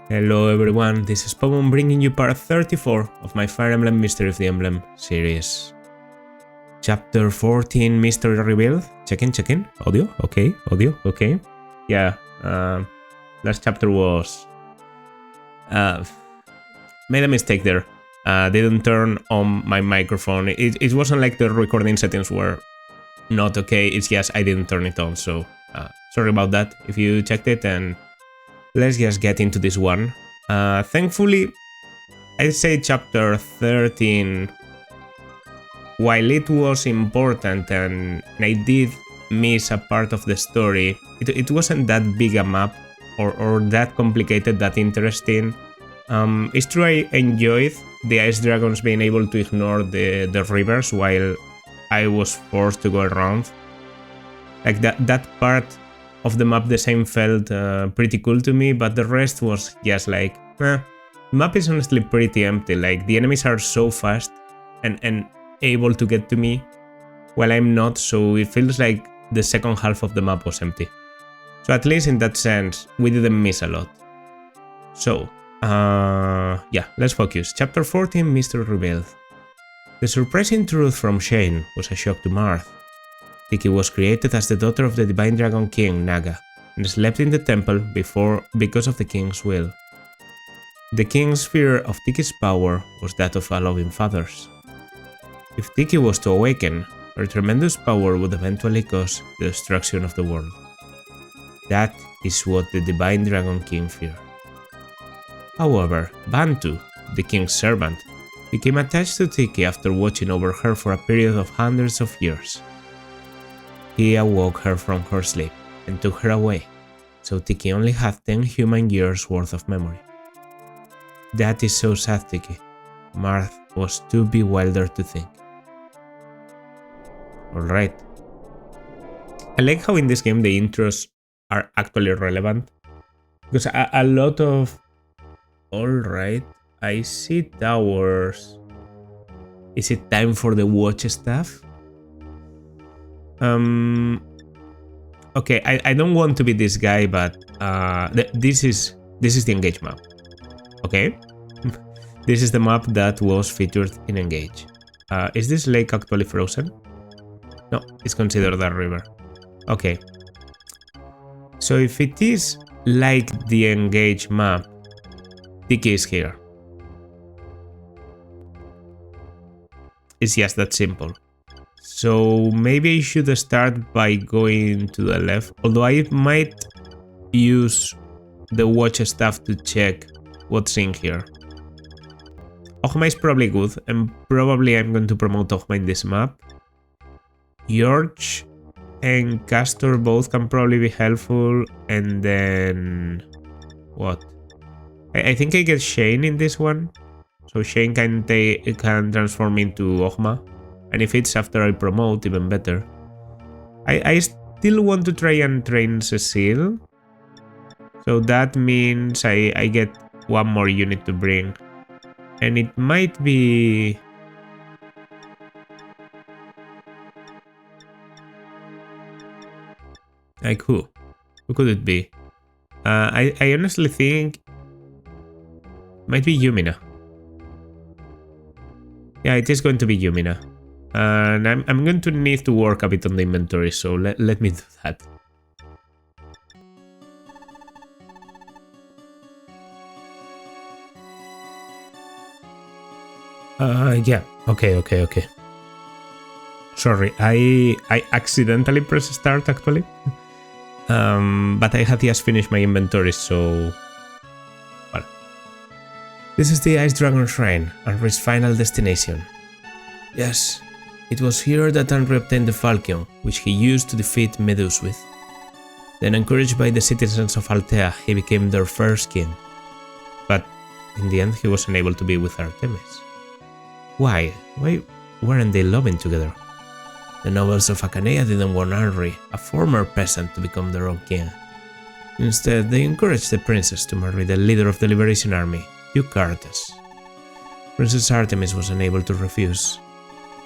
Hello everyone, this is Pokemon bringing you part 34 of my Fire Emblem Mystery of the Emblem series. Chapter 14 Mystery Revealed. Check in. Audio, okay. Yeah, last chapter was... made a mistake there. Didn't turn on my microphone. It wasn't like the recording settings were not okay, it's just I didn't turn it on, so sorry about that if you checked it, and let's just get into this one. Thankfully, I'd say chapter 13, while it was important and I did miss a part of the story, it wasn't that big a map or that complicated, that interesting. It's true I enjoyed the Ice Dragons being able to ignore the rivers while I was forced to go around. Like that part of the map, the same felt pretty cool to me, but the rest was just like, the map is honestly pretty empty. Like the enemies are so fast and able to get to me while I'm not, so it feels like the second half of the map was empty. So at least in that sense, we didn't miss a lot. So, yeah, let's focus. Chapter 14, Mystery Revealed. The surprising truth from Shane was a shock to Marth. Tiki was created as the daughter of the Divine Dragon King, Naga, and slept in the temple because of the king's will. The king's fear of Tiki's power was that of allowing fathers. If Tiki was to awaken, her tremendous power would eventually cause the destruction of the world. That is what the Divine Dragon King feared. However, Bantu, the king's servant, became attached to Tiki after watching over her for a period of hundreds of years. He awoke her from her sleep and took her away, so Tiki only had 10 human years worth of memory. That is so sad, Tiki. Marth was too bewildered to think. Alright. I like how in this game the intros are actually relevant, because a lot of... Alright, I see towers. Is it time for the watch stuff? Okay, I don't want to be this guy, but this is the Engage map. Okay, this is the map that was featured in Engage. Is this lake actually frozen? No, it's considered a river. Okay, so if it is like the Engage map, Tiki is here. It's just that simple. So maybe I should start by going to the left, although I might use the watch stuff to check what's in here. Ogma is probably good, and probably I'm going to promote Ogma in this map. Yorch and Castor both can probably be helpful, and then... what? I think I get Shane in this one, so Shane can transform into Ogma. And if it's after I promote, even better. I still want to try and train Cecile. So that means I get one more unit to bring. And it might be... like who? Who could it be? I honestly think... it might be Yumina. Yeah, it is going to be Yumina. And I'm going to need to work a bit on the inventory, so let me do that. Yeah, okay. Sorry, I accidentally pressed start actually. But I had just finished my inventory, so... well. This is the Ice Dragon Shrine, Henry's final destination. Yes. It was here that Henry obtained the Falchion, which he used to defeat Medus with. Then, encouraged by the citizens of Altea, he became their first king. But in the end, he wasn't able to be with Artemis. Why? Why weren't they loving together? The nobles of Acanea didn't want Henry, a former peasant, to become their own king. Instead, they encouraged the princess to marry the leader of the Liberation Army, Duke Artes. Princess Artemis was unable to refuse.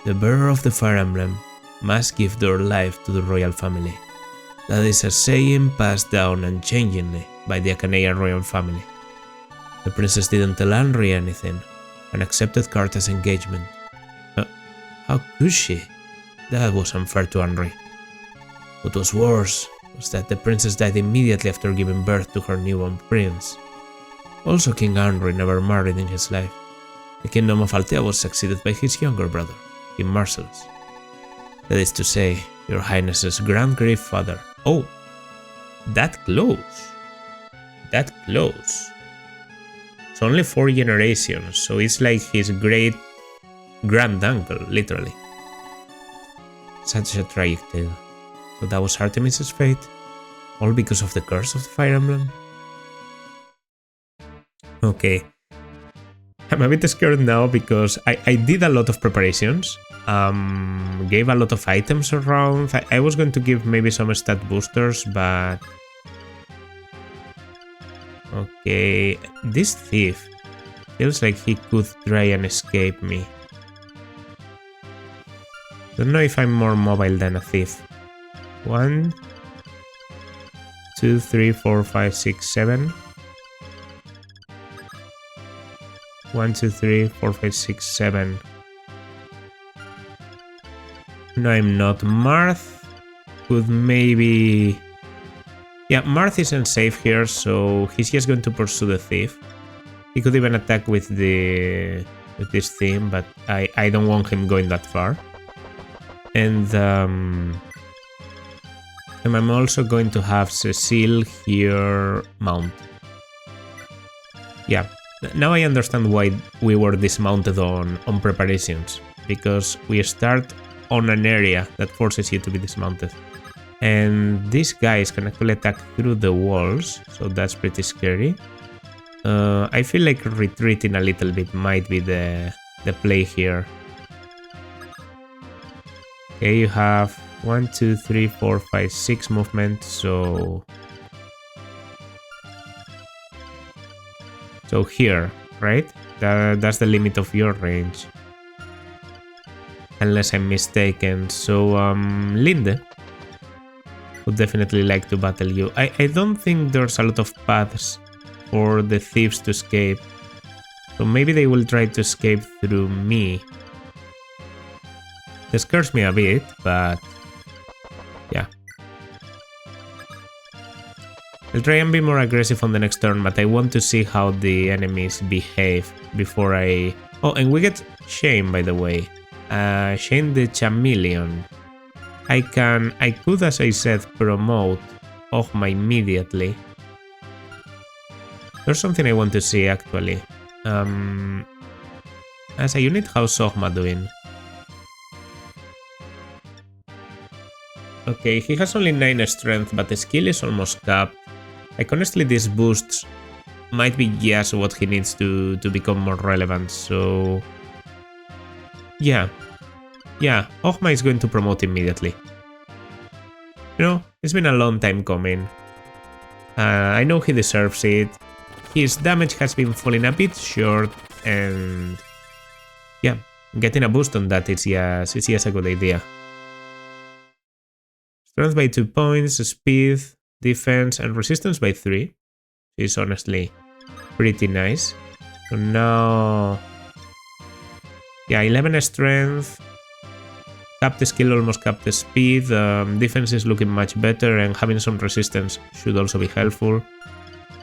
The bearer of the Fire Emblem must give their life to the royal family. That is a saying passed down unchangingly by the Acanea royal family. The princess didn't tell Henry anything and accepted Carter's engagement. How could she? That was unfair to Henry. What was worse was that the princess died immediately after giving birth to her newborn prince. Also, King Henry never married in his life. The kingdom of Altea was succeeded by his younger brother, King Marcellus. That is to say, your highness's grand-grandfather. Oh, that close. That close. It's only 4 generations, so it's like his great-grand-uncle, literally. Such a tragic tale. So that was Artemis's fate? All because of the curse of the Fire Emblem? Okay. I'm a bit scared now because I did a lot of preparations. Gave a lot of items around. I was going to give maybe some stat boosters, but... Okay, this thief feels like he could try and escape me. Don't know if I'm more mobile than a thief. 1, 2, 3, 4, 5, 6, 7. 1, 2, 3, 4, 5, 6, 7. No, I'm not. Marth could maybe... Yeah, Marth isn't safe here, so he's just going to pursue the thief. He could even attack with this theme, but I don't want him going that far. And I'm also going to have Cecile here mount. Yeah, now I understand why we were dismounted on preparations, because we start on an area that forces you to be dismounted. And these guys can actually attack through the walls, so that's pretty scary. I feel like retreating a little bit might be the play here. Okay, you have 1, 2, 3, 4, 5, 6 movement, so here, right? That's the limit of your range. Unless I'm mistaken. So Linde would definitely like to battle you. I don't think there's a lot of paths for the thieves to escape. So maybe they will try to escape through me. This scares me a bit, but yeah. I'll try and be more aggressive on the next turn, but I want to see how the enemies behave before I... Oh, and we get Shane, by the way. Shane the Chameleon. I could, as I said, promote Ogma immediately. There's something I want to see, actually. As a unit, how's Ogma doing? Okay, he has only 9 strength, but the skill is almost capped. Like, honestly, these boosts might be just what he needs to become more relevant, so... Yeah, Ogma is going to promote immediately. You know, it's been a long time coming. I know he deserves it. His damage has been falling a bit short, and... Yeah, getting a boost on that is just a good idea. Strength by 2 points, speed, defense, and resistance by 3. Is honestly pretty nice. So now... Yeah, 11 strength. Cap the skill, almost cap the speed. Defense is looking much better, and having some resistance should also be helpful.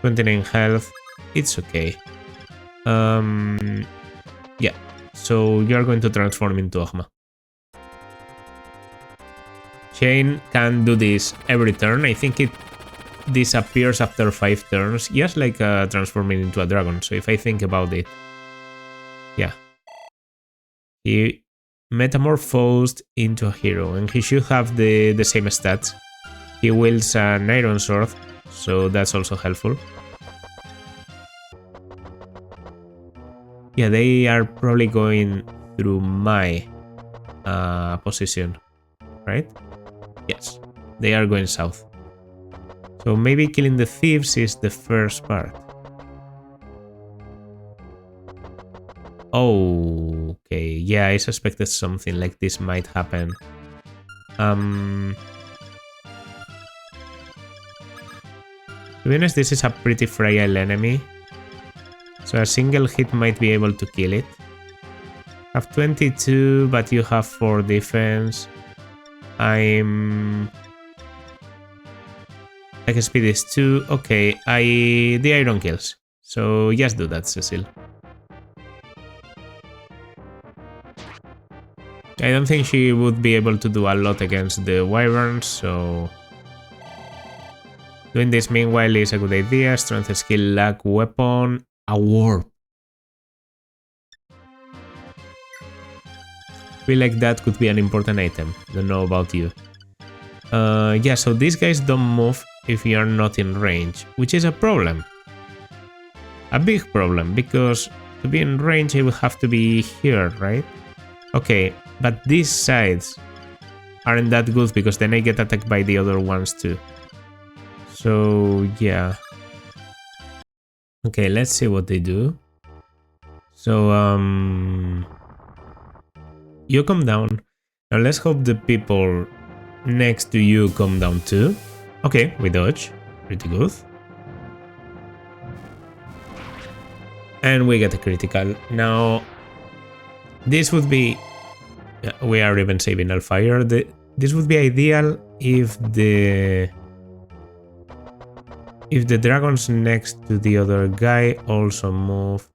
29 health. It's okay. Yeah, so you're going to transform into Ogma. Shane can do this every turn. I think it disappears after 5 turns, just like transforming into a dragon. So if I think about it, yeah. He metamorphosed into a hero, and he should have the same stats. He wields an iron sword, so that's also helpful. Yeah, they are probably going through my position, right? Yes, they are going south. So maybe killing the thieves is the first part. Oh, okay. Yeah, I suspected something like this might happen. To be honest, this is a pretty fragile enemy. So a single hit might be able to kill it. Have 22, but you have 4 defense. Like speed is 2. Okay, the iron kills. So just do that, Cecile. I don't think she would be able to do a lot against the wyverns, so doing this meanwhile is a good idea. Strength, skill, luck, weapon, a warp. Feel like that could be an important item. Don't know about you. Yeah, so these guys don't move if you're not in range, which is a problem. A big problem, because to be in range I will have to be here, right? Okay, but these sides aren't that good because then I get attacked by the other ones too. So yeah. Okay, let's see what they do. So you come down. Now let's hope the people next to you come down too. Okay, we dodge. Pretty good. And we get a critical. Now this would be... we are even saving Alfire. This would be ideal if the dragons next to the other guy also move.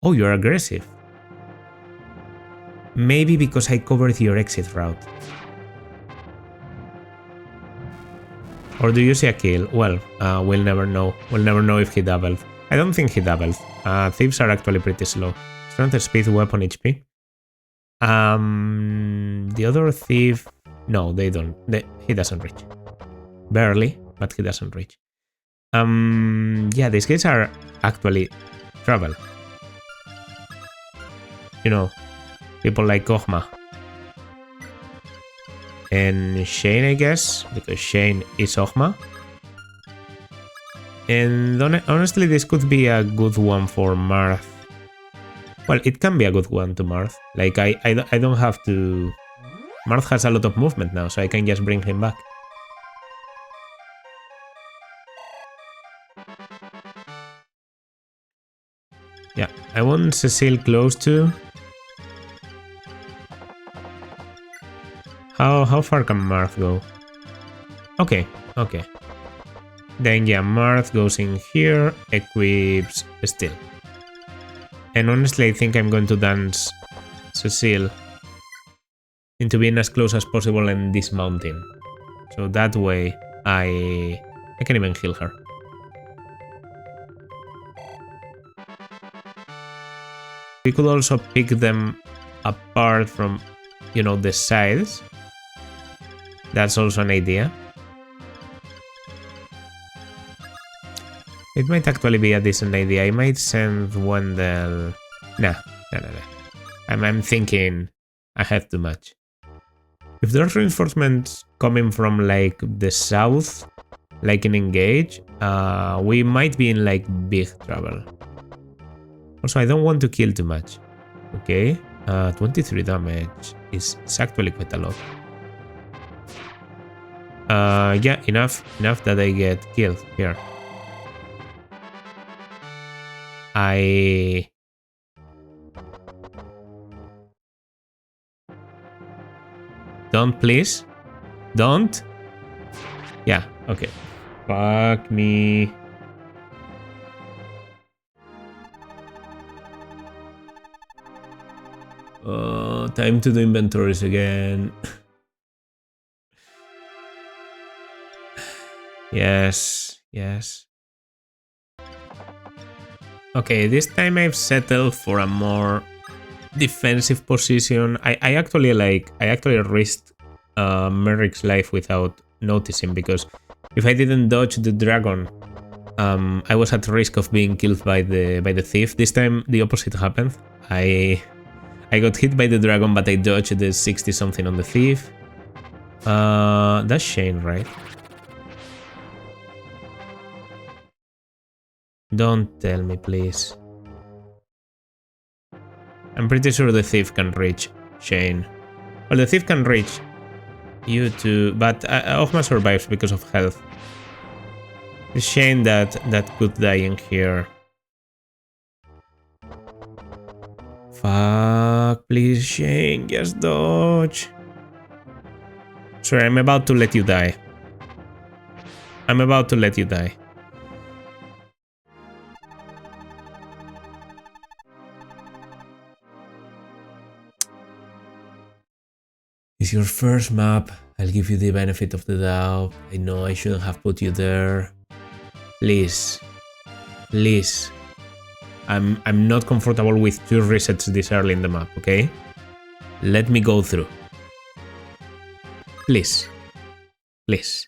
Oh, you're aggressive. Maybe because I covered your exit route. Or do you see a kill? Well, we'll never know. We'll never know if he doubled. I don't think he doubled. Thieves are actually pretty slow. Strength, speed, weapon, HP. The other thief... No, they don't. He doesn't reach. Barely, but he doesn't reach. Yeah, these guys are actually trouble. You know, people like Kohma. And Shane, I guess, because Shane is Ohma. And honestly, this could be a good one for Marth. Well, it can be a good one to Marth. Like, I don't have to... Marth has a lot of movement now, so I can just bring him back. Yeah, I want Cecile close to... How far can Marth go? Okay, okay. Then yeah, Marth goes in here, equips Steel. And honestly, I think I'm going to dance Cecile into being as close as possible in this mountain. So that way, I can even heal her. We could also pick them apart from, you know, the sides. That's also an idea. It might actually be a decent idea. I might send Wendell... Nah. I'm thinking ahead too much. If there's reinforcements coming from like the south, like in Engage, we might be in like big trouble. Also, I don't want to kill too much. Okay, 23 damage is actually quite a lot. Yeah, enough that I get killed here. Don't, please. Don't. Yeah, okay. Fuck me. Time to do inventories again. Yes. Okay, this time I've settled for a more defensive position. I actually risked Merrick's life without noticing, because if I didn't dodge the dragon, I was at risk of being killed by the thief. This time the opposite happened. I got hit by the dragon, but I dodged the 60 something on the thief. That's Shane, right? Don't tell me, please. I'm pretty sure the thief can reach Shane. Well, the thief can reach you too, but Ohma survives because of health. It's Shane that could die in here. Fuck, please, Shane, just dodge. Sorry, I'm about to let you die. I'm about to let you die. It's your first map. I'll give you the benefit of the doubt. I know I shouldn't have put you there. Please. Please. I'm not comfortable with 2 resets this early in the map, okay? Let me go through. Please. Please.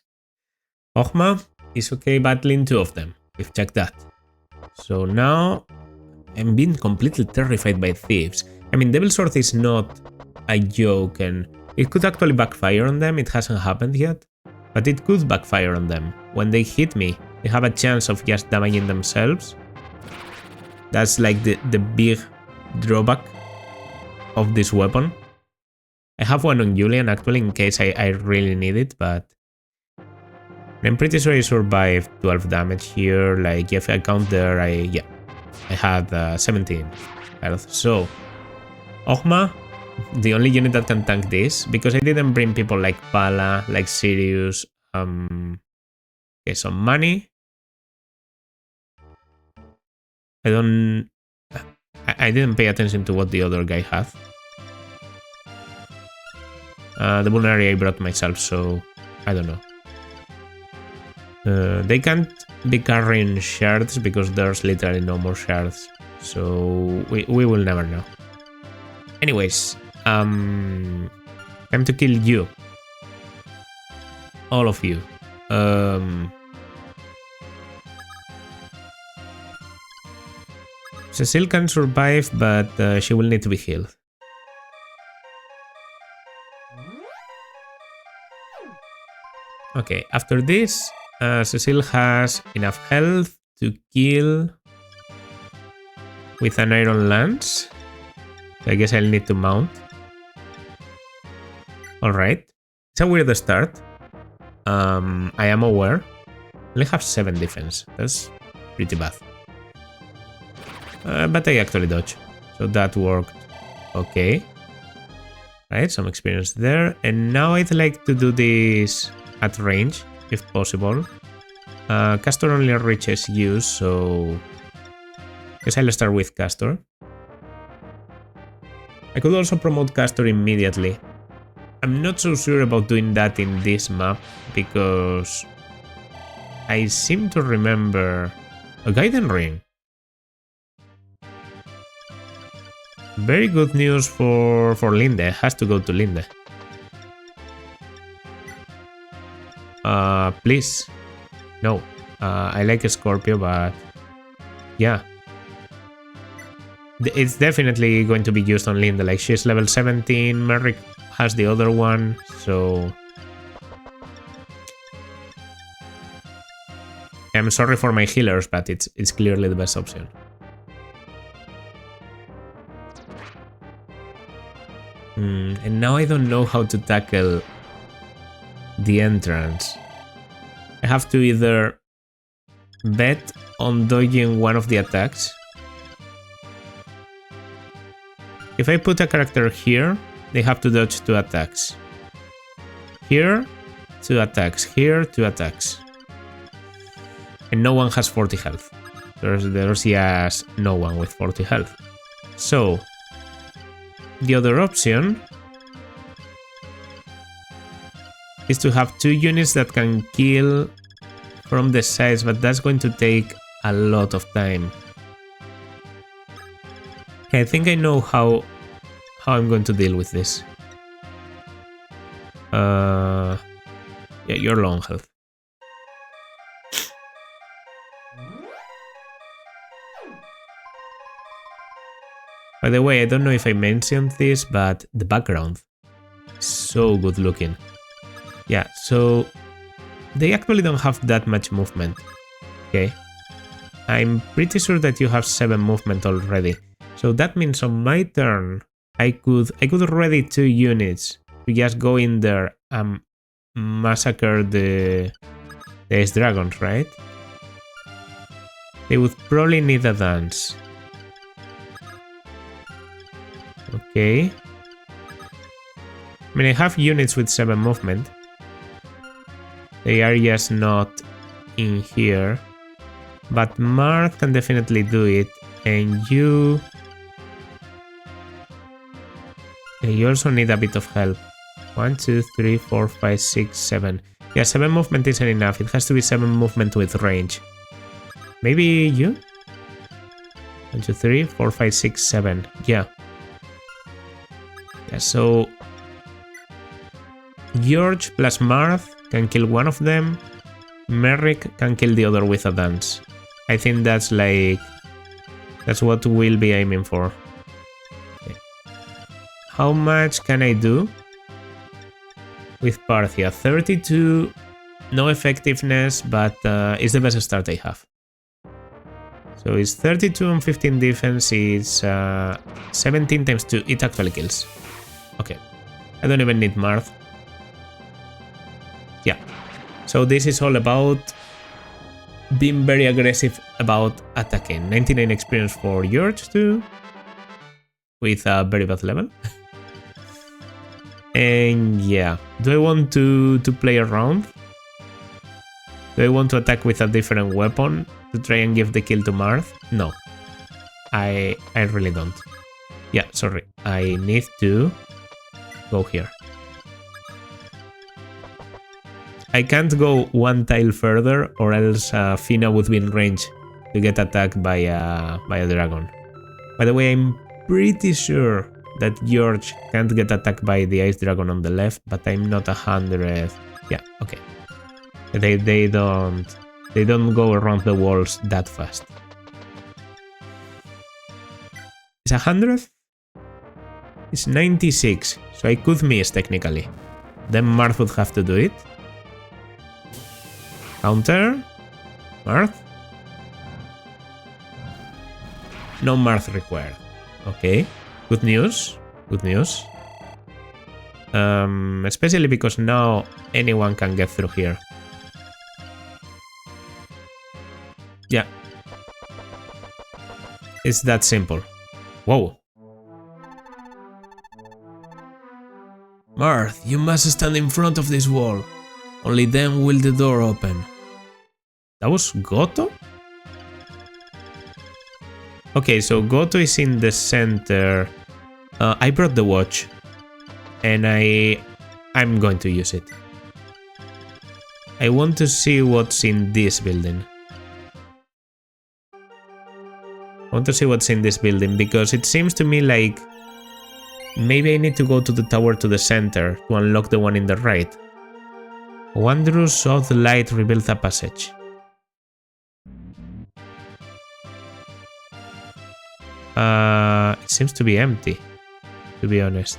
Ogma is okay battling 2 of them. We've checked that. So now I'm being completely terrified by thieves. I mean, Devil's Sword is not a joke and it could actually backfire on them. It hasn't happened yet, but it could backfire on them. When they hit me, they have a chance of just damaging themselves. That's like the big drawback of this weapon. I have one on Julian actually in case I really need it, but I'm pretty sure I survived 12 damage here. Like if I count there, I had 17 health. So Ogma, the only unit that can tank this, because I didn't bring people like Pala, like Sirius, okay, some money. I didn't pay attention to what the other guy had. The Vulnerary I brought myself, so I don't know. They can't be carrying shards because there's literally no more shards, so we will never know. Anyways, time to kill you. All of you. Cecile can survive, but she will need to be healed. Okay, after this, Cecile has enough health to kill with an iron lance. So I guess I'll need to mount. Alright. It's a weird start. I am aware. I only have 7 defense. That's pretty bad. But I actually dodge. So that worked okay. Right, some experience there. And now I'd like to do this at range, if possible. Castor only reaches you, so I guess I'll start with Castor. I could also promote Castor immediately. I'm not so sure about doing that in this map, because I seem to remember a Gaiden Ring. Very good news for Linde. Has to go to Linde. Please. No. I like a Scorpio, but yeah. It's definitely going to be used on Linde. Like, she's level 17, Merrick has the other one, so I'm sorry for my healers, but it's clearly the best option. And now I don't know how to tackle the entrance. I have to either bet on dodging one of the attacks. If I put a character here, they have to dodge 2 attacks. Here, 2 attacks. Here, 2 attacks. And no one has 40 health. There's just no one with 40 health. So the other option is to have 2 units that can kill from the sides, but that's going to take a lot of time. Okay, I think I know how I'm going to deal with this. Yeah, you're low on health. By the way, I don't know if I mentioned this, but the background is so good looking. Yeah, so they actually don't have that much movement. Okay, I'm pretty sure that you have 7 movement already. So that means on my turn, I could ready 2 units to just go in there and massacre the Ice Dragons, right? They would probably need a dance. Okay. I mean, I have units with 7 movement. They are just not in here. But Marth can definitely do it. And you... You also need a bit of help. 1, 2, 3, 4, 5, 6, 7. Yeah, 7 movement isn't enough. It has to be 7 movement with range. Maybe you? 1, 2, 3, 4, 5, 6, 7. Yeah. Yeah, so... George plus Marth can kill one of them. Merrick can kill the other with a dance. I think that's like... That's what we'll be aiming for. Okay. How much can I do? With Parthia, 32, no effectiveness, but it's the best start I have. So it's 32 and 15 defense, it's 17 times 2, it actually kills. Okay, I don't even need Marth. Yeah, so this is all about being very aggressive about attacking. 99 experience for George too, with a very bad level. And yeah, do I want to play around? Do I want to attack with a different weapon to try and give the kill to Marth? No, I really don't. Yeah, sorry, I need to go here. I can't go one tile further or else Fina would be in range to get attacked by a dragon. By the way, I'm pretty sure that George can't get attacked by the ice dragon on the left, but I'm not 100. Yeah, okay. They don't go around the walls that fast. It's 100? It's 96, so I could miss technically. Then Marth would have to do it. Counter. Marth. No Marth required. Okay. Good news. Good news. Especially because now anyone can get through here. Yeah. It's that simple. Whoa. Marth, you must stand in front of this wall. Only then will the door open. That was Goto? Okay, so Goto is in the center. I brought the watch. And I'm going to use it. I want to see what's in this building. I want to see what's in this building because it seems to me like maybe I need to go to the tower to the center to unlock the one in the right. Wanderer saw the light revealed a passage. It seems to be empty, to be honest.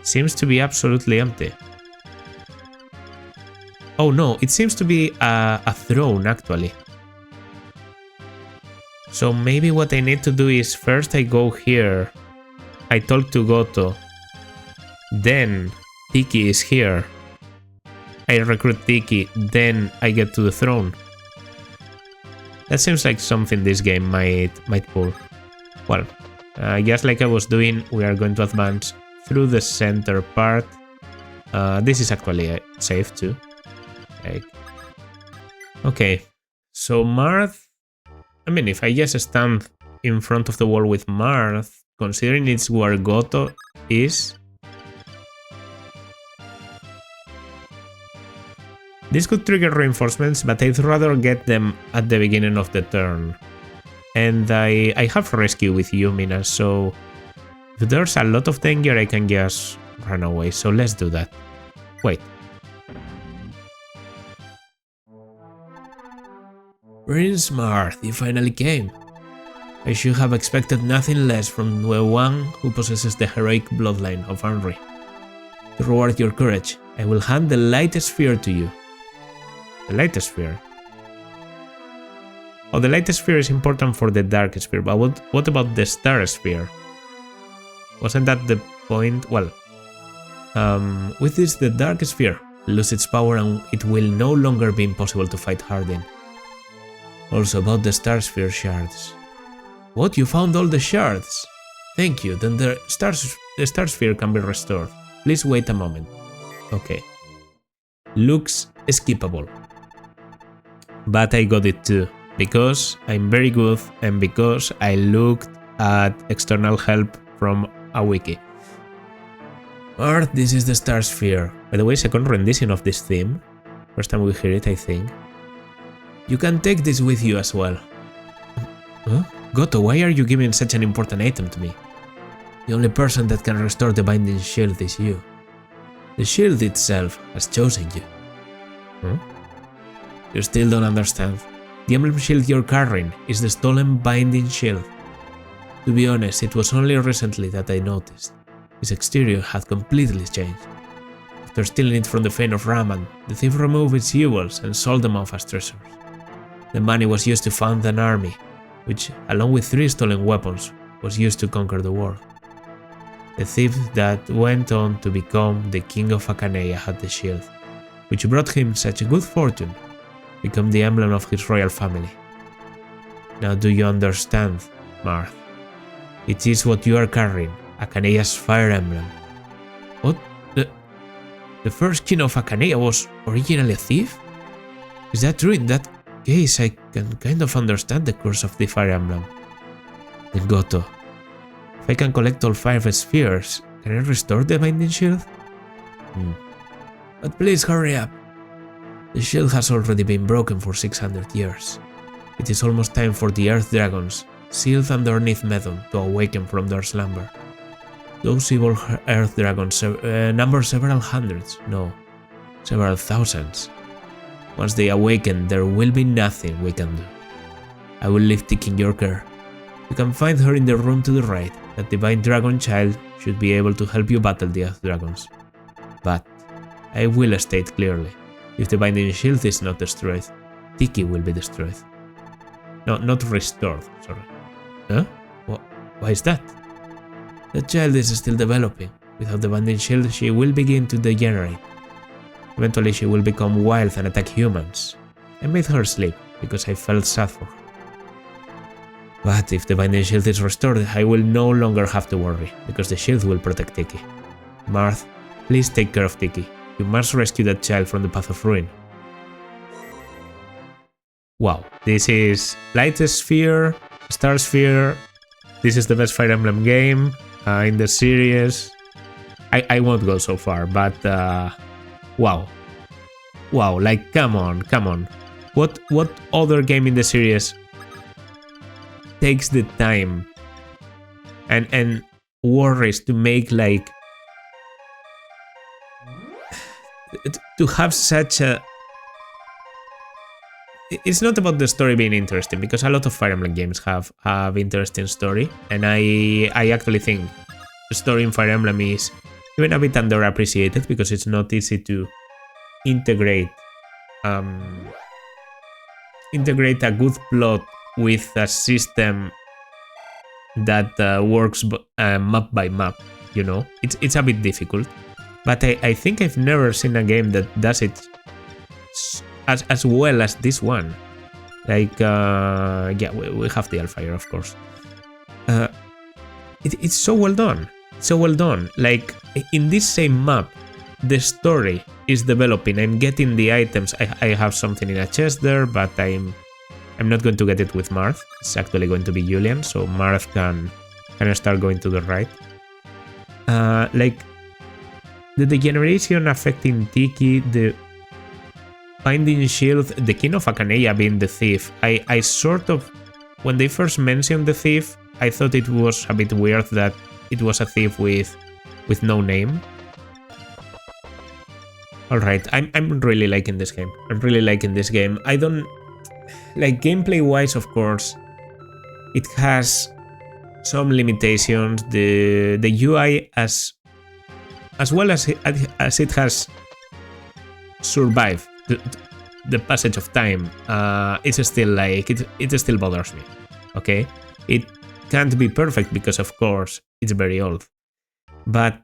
Seems to be absolutely empty. Oh no, it seems to be a throne actually. So maybe what I need to do is first I go here, I talk to Goto, then Tiki is here, I recruit Tiki, then I get to the throne. That seems like something this game might pull. Well, just like I was doing, we are going to advance through the center part. This is actually safe too. Okay, so Marth, I mean, if I just stand in front of the wall with Marth, considering it's where Goto is, this could trigger reinforcements, but I'd rather get them at the beginning of the turn. And I have rescue with Yumina, so if there's a lot of danger, I can just run away, so let's do that. Wait. Prince Marth, you finally came. I should have expected nothing less from the one who possesses the heroic bloodline of Anri. To reward your courage, I will hand the Light Sphere to you. The Light Sphere? Oh, the Light Sphere is important for the Dark Sphere, but what about the Star Sphere? Wasn't that the point? Well, with this, the Dark Sphere loses its power and it will no longer be impossible to fight Hardin. Also about the Star Sphere shards. What? You found all the shards? Thank you, then the star sphere can be restored. Please wait a moment. Okay. Looks skippable. But I got it too, because I'm very good and because I looked at external help from a wiki. Marth, this is the star sphere. By the way, second rendition of this theme. First time we hear it, I think. You can take this with you as well. Huh? Goto, why are you giving such an important item to me? The only person that can restore the binding shield is you. The shield itself has chosen you. Huh? You still don't understand. The emblem shield you're carrying is the stolen binding shield. To be honest, it was only recently that I noticed. Its exterior had completely changed. After stealing it from the Fane of Raman, the thief removed its jewels and sold them off as treasures. The money was used to fund an army, which, along with 3 stolen weapons, was used to conquer the world. The thief that went on to become the king of Akanea had the shield, which brought him such good fortune, become the emblem of his royal family. Now do you understand, Marth? It is what you are carrying, Akanea's fire emblem. What? The first king of Akanea was originally a thief? Is that true? In that case, I can kind of understand the curse of the fire emblem. Then Goto, if I can collect all 5 spheres, can I restore the binding shield? But please hurry up. The shield has already been broken for 600 years. It is almost time for the Earth Dragons, sealed underneath Medon, to awaken from their slumber. Those evil Earth Dragons number several hundreds, no, several thousands. Once they awaken, there will be nothing we can do. I will leave Tiki in your care. You can find her in the room to the right. That divine dragon child should be able to help you battle the Earth Dragons. But I will state clearly, if the binding shield is not destroyed, Tiki will be destroyed. No, not restored, sorry. Huh? Why is that? The child is still developing. Without the binding shield, she will begin to degenerate. Eventually she will become wild and attack humans. I made her sleep, because I felt sad for her. But if the binding shield is restored, I will no longer have to worry, because the shield will protect Tiki. Marth, please take care of Tiki. You must rescue that child from the path of ruin. Wow, this is Light Sphere, Star Sphere. This is the best Fire Emblem game in the series. I won't go so far, but wow. Wow, like come on. What other game in the series takes the time and worries to make like to have such a... It's not about the story being interesting, because a lot of Fire Emblem games have interesting story, and I actually think the story in Fire Emblem is even a bit underappreciated, because it's not easy to integrate a good plot with a system that works map by map, you know? It's a bit difficult. But I think I've never seen a game that does it as well as this one. Like, yeah, we have the Alpha here, of course. It's so well done. So well done. Like, in this same map, the story is developing. I'm getting the items. I have something in a chest there, but I'm not going to get it with Marth. It's actually going to be Julian, so Marth can start going to the right. Like, the degeneration affecting Tiki, the binding shield, the king of Akanea being the thief. I sort of, when they first mentioned the thief, I thought it was a bit weird that it was a thief with no name. Alright, I'm really liking this game. I don't... Like, gameplay-wise, of course, it has some limitations. The UI, as well as it has survived the passage of time, it's still like... It still bothers me, okay? It can't be perfect because, of course, it's very old. But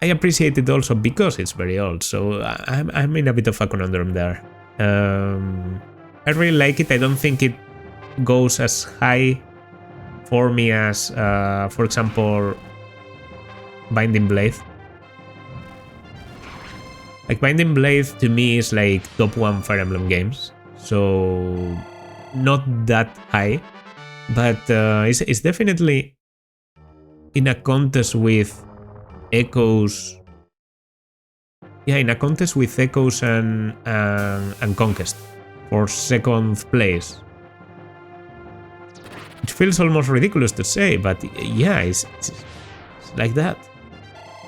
I appreciate it also because it's very old, so I'm in a bit of a conundrum there. I really like it. I don't think it goes as high for me as, for example, Binding Blade. Like, Binding Blade to me is like top 1 Fire Emblem games, so not that high, but it's definitely in a contest with Echoes. Yeah, in a contest with Echoes and Conquest for 2nd place. It feels almost ridiculous to say, but yeah, it's like that.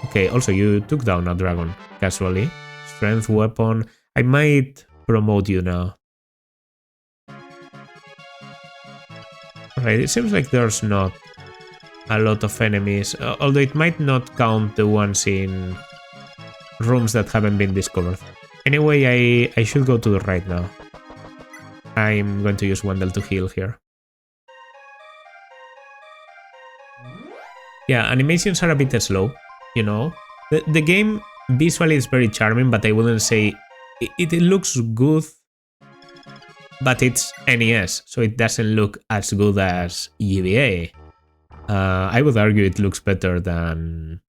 Okay, also you took down a dragon casually. Strength weapon. I might promote you now. Alright, it seems like there's not a lot of enemies, although it might not count the ones in rooms that haven't been discovered. Anyway, I should go to the right now. I'm going to use Wendell to heal here. Yeah, animations are a bit slow, you know. The game visually is very charming, but I wouldn't say it looks good, but it's NES, so it doesn't look as good as GBA. I would argue it looks better than...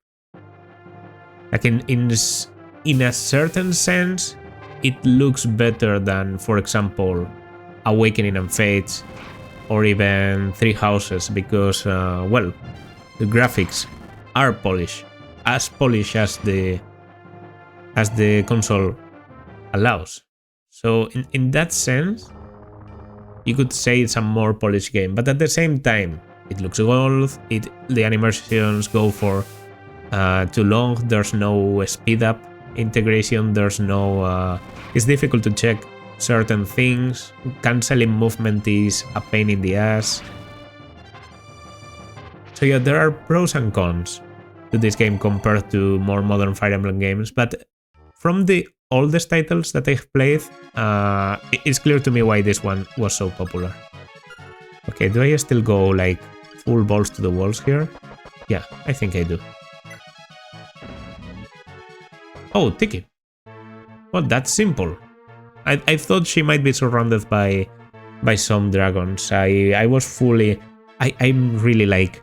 Like in a certain sense, it looks better than, for example, Awakening and Fates, or even Three Houses, because, well, the graphics are polished as the console allows. So in that sense, you could say it's a more polished game, but at the same time, it looks gold. The animations go for too long. There's no speed up integration. There's no. It's difficult to check certain things. Canceling movement is a pain in the ass. So yeah, there are pros and cons to this game compared to more modern Fire Emblem games, but from the oldest titles that I've played, it's clear to me why this one was so popular. Okay, do I still go like full balls to the walls here? Yeah, I think I do. Oh, Tiki. Well, that's simple. I thought she might be surrounded by some dragons. I was fully... I'm really like...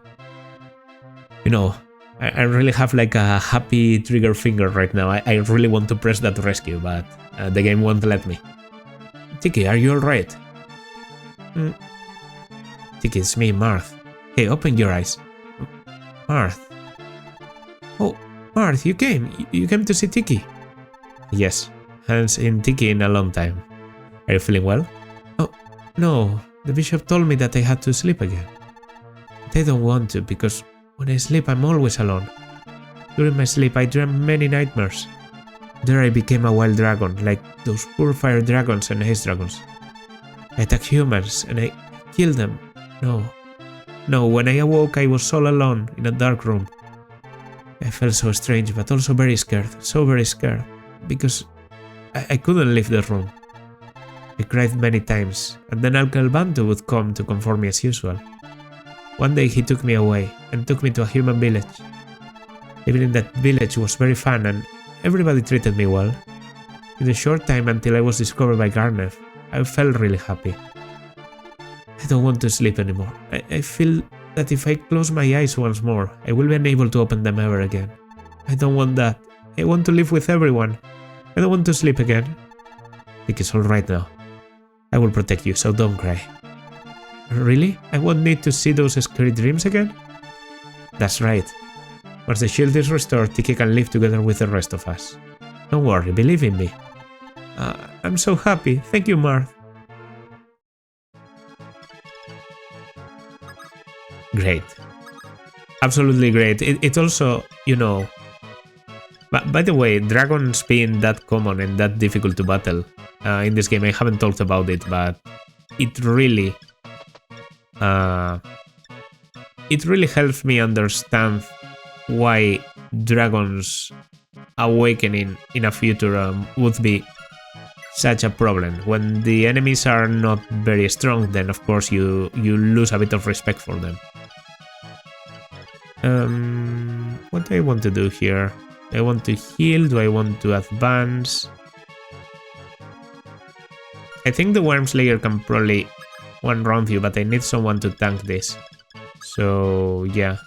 You know, I really have like a happy trigger finger right now. I really want to press that rescue, but the game won't let me. Tiki, are you alright? Tiki, it's me, Marth. Hey, open your eyes. Marth. Oh, Marth, you came. You came to see Tiki. Yes, haven't seen Tiki in a long time. Are you feeling well? Oh, no. The bishop told me that I had to sleep again. But I don't want to, because when I sleep, I'm always alone. During my sleep, I dream many nightmares. There I became a wild dragon, like those poor fire dragons and ice dragons. I attacked humans, and I killed them. No, when I awoke, I was all alone in a dark room. I felt so strange, but also very scared, so very scared, because I couldn't leave the room. I cried many times, and then Uncle Bantu would come to comfort me as usual. One day he took me away and took me to a human village. Living in that village was very fun and everybody treated me well. In the short time until I was discovered by Garnet, I felt really happy. I don't want to sleep anymore. I feel that if I close my eyes once more, I will be unable to open them ever again. I don't want that. I want to live with everyone. I don't want to sleep again. I think it's alright now. I will protect you, so don't cry. Really? I won't need to see those scary dreams again? That's right. Once the shield is restored, Tiki can live together with the rest of us. Don't worry, believe in me. I'm so happy. Thank you, Marth. Great. Absolutely great. It also, you know... By the way, dragons being that common and that difficult to battle in this game, I haven't talked about it, but it really helps me understand why dragons awakening in a future would be such a problem. When the enemies are not very strong, then of course you lose a bit of respect for them. What do I want to do here? Do I want to heal? Do I want to advance? I think the Worm Slayer can probably one-round you, but I need someone to tank this. So yeah,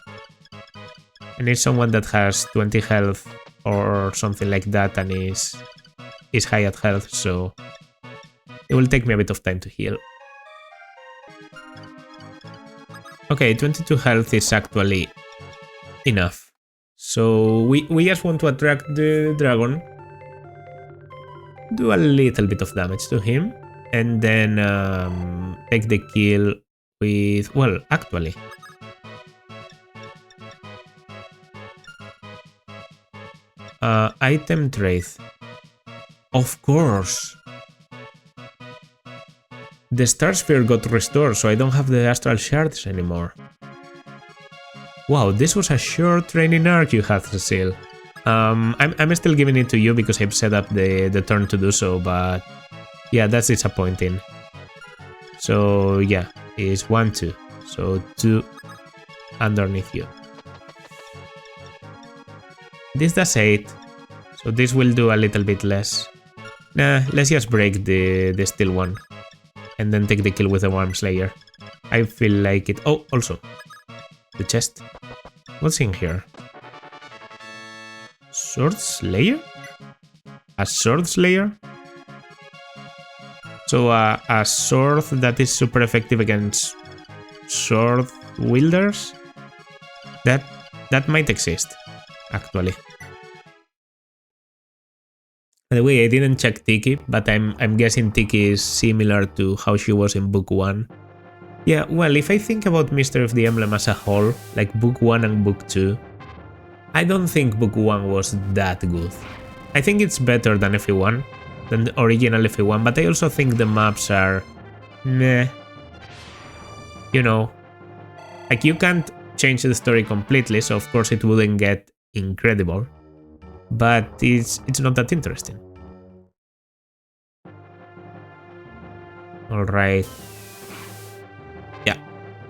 I need someone that has 20 health or something like that and is high at health, so it will take me a bit of time to heal. Okay, 22 health is actually enough. So we just want to attract the dragon, do a little bit of damage to him, and then take the kill with, well, actually, item trait. Of course. The Star Sphere got restored, so I don't have the Astral Shards anymore. Wow, this was a short training arc you had, Cecile. I'm still giving it to you because I've set up the turn to do so, but yeah, that's disappointing. So yeah, it's 1, 2. So 2 underneath you. This does 8, so this will do a little bit less. Nah, let's just break the steel one. And then take the kill with the Worm Slayer. I feel like it. Oh, also, the chest. What's in here? Sword Slayer? A Sword Slayer? So a sword that is super effective against sword wielders? That might exist, actually. By the way, I didn't check Tiki, but I'm guessing Tiki is similar to how she was in Book 1. Yeah, well, if I think about Mystery of the Emblem as a whole, like Book 1 and Book 2, I don't think Book 1 was that good. I think it's better than FE1, than the original FE1, but I also think the maps are meh. You know, like you can't change the story completely, so of course it wouldn't get incredible. But it's not that interesting. Alright. Yeah.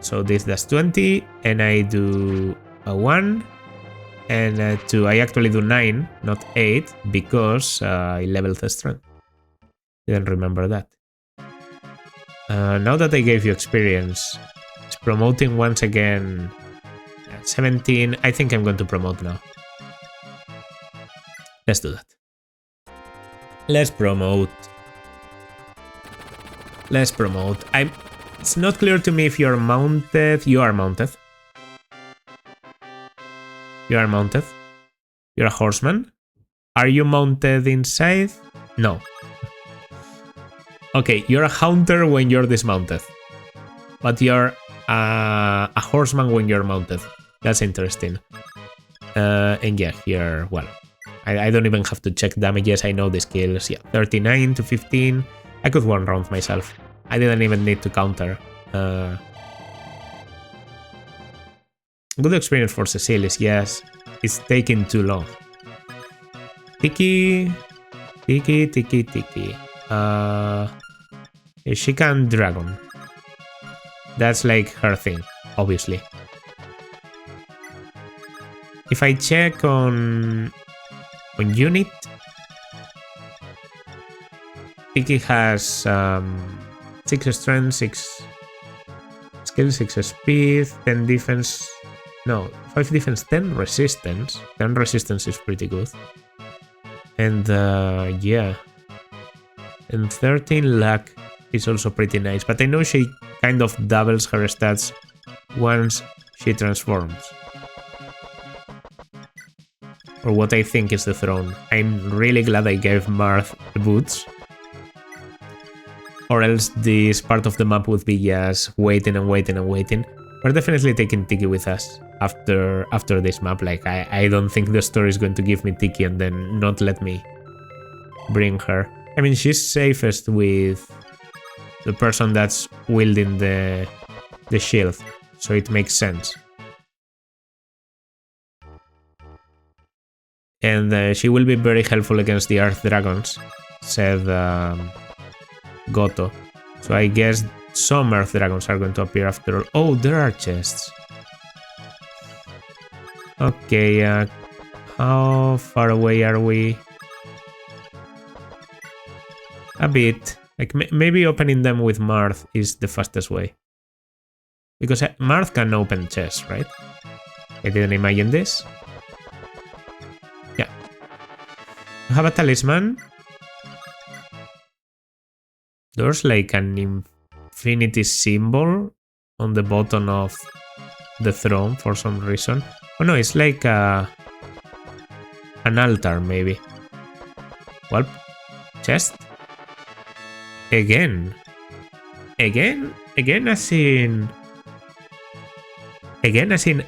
So this does 20, and I do a 1, and a 2. I actually do 9, not 8, because I leveled the strength. Didn't remember that. Now that I gave you experience, it's promoting once again. 17. I think I'm going to promote now. Let's do that. Let's promote. Let's promote. It's not clear to me if you're mounted. You are mounted. You are mounted. You're a horseman. Are you mounted inside? No. Okay, you're a hunter when you're dismounted. But you're a horseman when you're mounted. That's interesting. And yeah, here, well, I don't even have to check damages. I know the skills. Yeah, 39 to 15. I could one round myself. I didn't even need to counter. Good experience for Cecile is, yes, it's taking too long. Tiki. She can dragon. That's like her thing, obviously. If I check on unit, Tiki has 6 strength, 6 skill, 6 speed, 10 defense. No, 5 defense, 10 resistance. 10 resistance is pretty good. And yeah. And 13 luck is also pretty nice. But I know she kind of doubles her stats once she transforms. Or what I think is the throne. I'm really glad I gave Marth the boots. Or else this part of the map would be just waiting and waiting and waiting. We're definitely taking Tiki with us after this map. Like, I don't think the story is going to give me Tiki and then not let me bring her. I mean, she's safest with the person that's wielding the shield, so it makes sense. And she will be very helpful against the Earth Dragons, said Goto. So I guess some Earth Dragons are going to appear after all. Oh, there are chests. Okay, how far away are we? A bit. Like maybe opening them with Marth is the fastest way. Because Marth can open chests, right? I didn't imagine this. Yeah. You have a talisman. There's like an infinity symbol on the bottom of the throne for some reason. Oh no, it's like an altar maybe. Well, chest. Again as in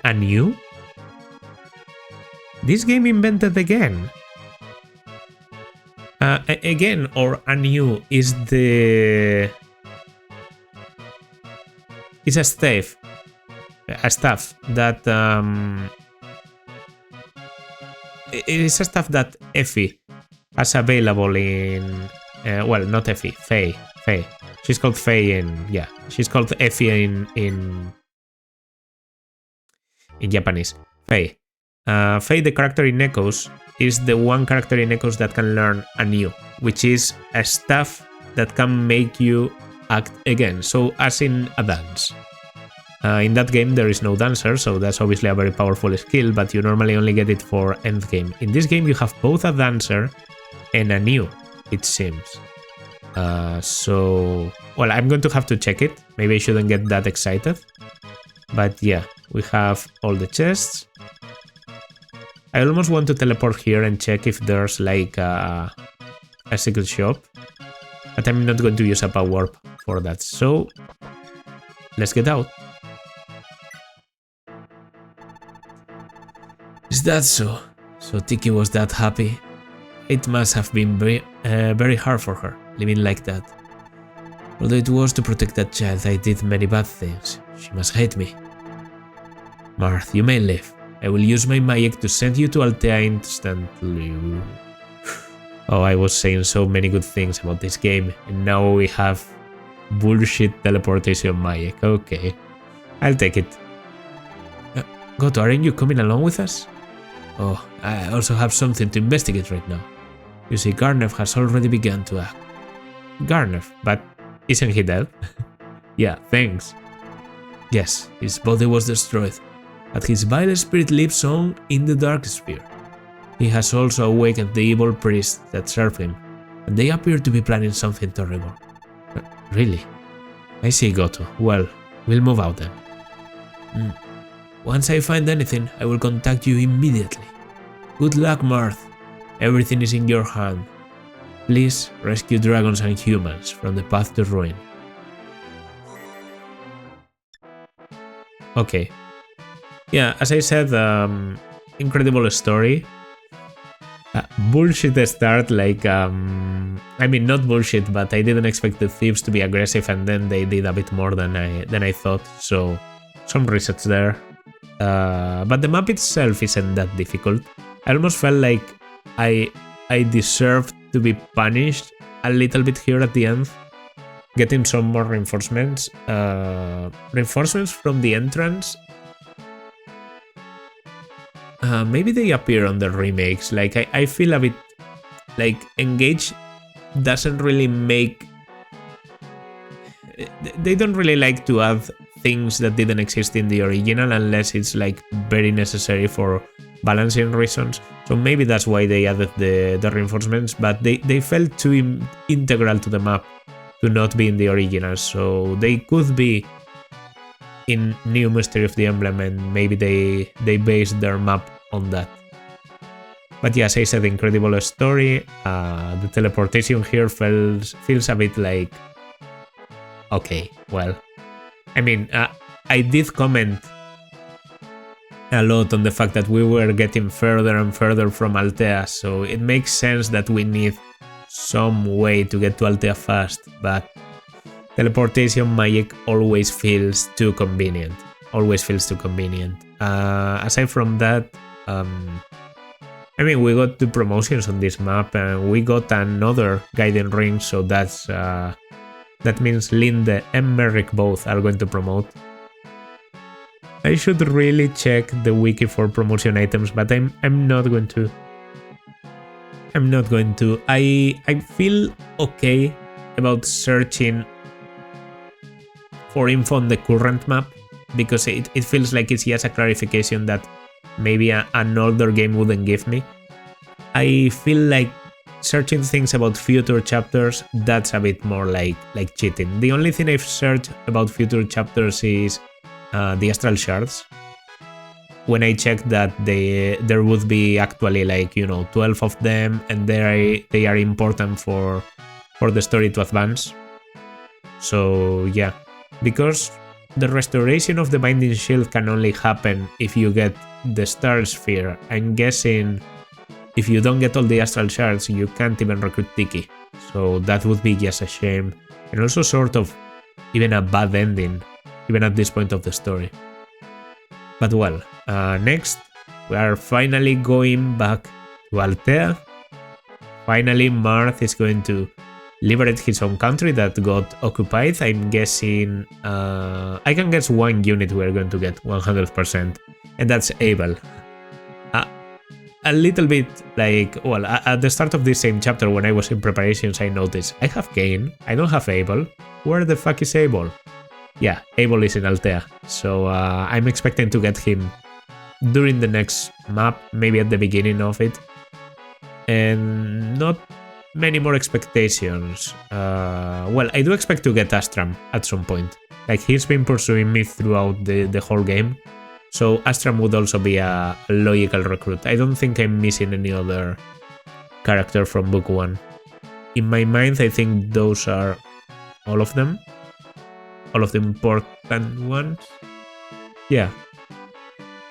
anew. This game invented again. Again or anew is a staff that it is a stuff that Effie has available in well, not Effie, Faye. She's called Faye she's called Effie in Japanese. Faye. Faye, the character in Echoes, is the one character in Echoes that can learn anew, which is a stuff that can make you act again, so as in a dance. In that game there is no dancer, so that's obviously a very powerful skill, but you normally only get it for endgame. In this game you have both a dancer and anew, it seems. So, well, I'm going to have to check it. Maybe I shouldn't get that excited. But yeah, we have all the chests. I almost want to teleport here and check if there's like a secret shop. But I'm not going to use a power warp for that. So, let's get out. Is that so? So Tiki was that happy? It must have been very hard for her, living like that. Although it was to protect that child, I did many bad things. She must hate me. Marth, you may live. I will use my magic to send you to Altea instantly. Oh, I was saying so many good things about this game, and now we have bullshit teleportation magic. Okay, I'll take it. Goto, aren't you coming along with us? Oh, I also have something to investigate right now. You see, Garnev has already begun to act. Garnev? But isn't he dead? Yeah, thanks. Yes, his body was destroyed, but his vile spirit lives on in the Dark Sphere. He has also awakened the evil priests that serve him, and they appear to be planning something terrible. Really? I see, Goto. Well, we'll move out then. Once I find anything, I will contact you immediately. Good luck, Marth. Everything is in your hand. Please rescue dragons and humans from the path to ruin. Okay. Yeah, as I said, incredible story. Bullshit start, like, I mean, not bullshit, but I didn't expect the thieves to be aggressive, and then they did a bit more than I thought, so some resets there. But the map itself isn't that difficult. I almost felt like I deserved to be punished a little bit here at the end, getting some more reinforcements. Reinforcements from the entrance. Maybe they appear on the remakes. Like, I feel a bit like Engage doesn't really make... They don't really like to add things that didn't exist in the original unless it's like very necessary for balancing reasons. So maybe that's why they added the reinforcements, but they felt too integral to the map to not be in the original. So they could be in New Mystery of the Emblem, and maybe they based their map on that. But yeah, as I said, incredible story. The teleportation here feels a bit like... Okay, well... I mean, I did comment a lot on the fact that we were getting further and further from Altea, so it makes sense that we need some way to get to Altea fast, but teleportation magic always feels too convenient. Aside from that, I mean, we got 2 promotions on this map, and we got another Guiding Ring, so that's... that means Linde and Merrick both are going to promote. I should really check the wiki for promotion items, but I'm not going to. I feel okay about searching for info on the current map, because it feels like it's just a clarification that maybe an older game wouldn't give me. I feel like searching things about future chapters, that's a bit more like cheating. The only thing I've searched about future chapters is the Astral Shards. When I checked that there would be actually like, 12 of them, and they are important for the story to advance. So yeah, because the restoration of the Binding Shield can only happen if you get the Star Sphere, I'm guessing if you don't get all the Astral Shards, you can't even recruit Tiki. So that would be just a shame, and also sort of even a bad ending, even at this point of the story. But well, next we are finally going back to Altea. Finally, Marth is going to liberate his own country that got occupied. I'm guessing, I can guess one unit we're going to get 100%, and that's Abel. A little bit like, well, at the start of this same chapter when I was in preparations, I noticed I have Kain, I don't have Abel. Where the fuck is Abel? Yeah, Abel is in Altea, so I'm expecting to get him during the next map, maybe at the beginning of it. And not many more expectations. Well, I do expect to get Astram at some point. Like, he's been pursuing me throughout the whole game, so Astram would also be a logical recruit. I don't think I'm missing any other character from Book 1. In my mind, I think those are all of them. All of the important ones. Yeah.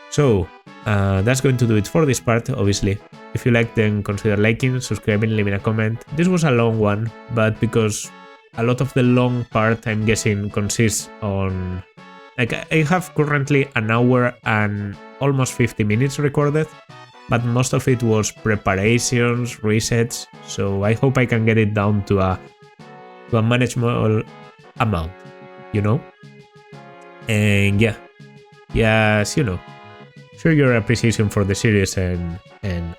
So, that's going to do it for this part, obviously. If you liked, then consider liking, subscribing, leaving a comment. This was a long one, but because a lot of the long part, I'm guessing, consists on... Like, I have currently an hour and almost 50 minutes recorded, but most of it was preparations, resets, so I hope I can get it down to a manageable amount, And yeah, yes, show your appreciation for the series and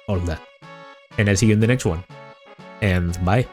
all that. And I'll see you in the next one. And bye.